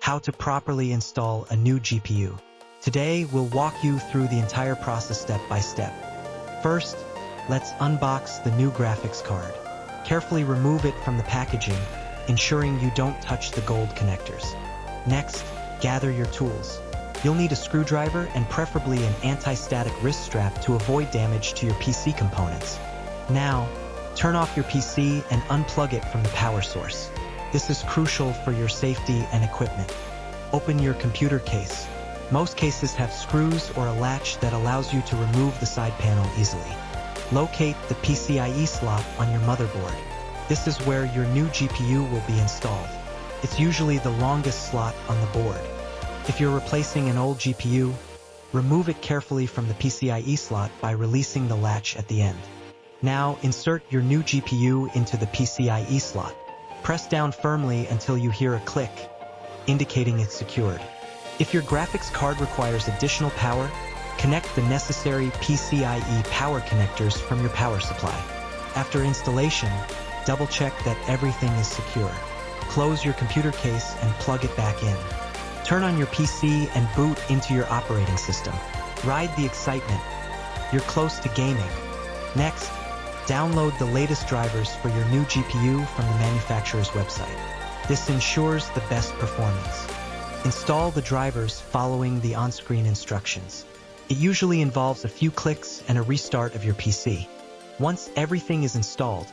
how to properly install a new GPU. Today, we'll walk you through the entire process step by step. First, let's unbox the new graphics card. Carefully remove it from the packaging, ensuring you don't touch the gold connectors. Next, gather your tools. You'll need a screwdriver and preferably an anti-static wrist strap to avoid damage to your PC components. Now, turn off your PC and unplug it from the power source. This is crucial for your safety and equipment. Open your computer case. Most cases have screws or a latch that allows you to remove the side panel easily. Locate the PCIe slot on your motherboard. This is where your new GPU will be installed. It's usually the longest slot on the board. If you're replacing an old GPU, remove it carefully from the PCIe slot by releasing the latch at the end. Now, insert your new GPU into the PCIe slot. Press down firmly until you hear a click, indicating it's secured. If your graphics card requires additional power, connect the necessary PCIe power connectors from your power supply. After installation, double-check that everything is secure. Close your computer case and plug it back in. Turn on your PC and boot into your operating system. Ride the excitement. You're close to gaming. Next, download the latest drivers for your new GPU from the manufacturer's website. This ensures the best performance. Install the drivers following the on-screen instructions. It usually involves a few clicks and a restart of your PC. Once everything is installed,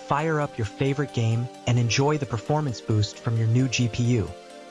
fire up your favorite game and enjoy the performance boost from your new GPU.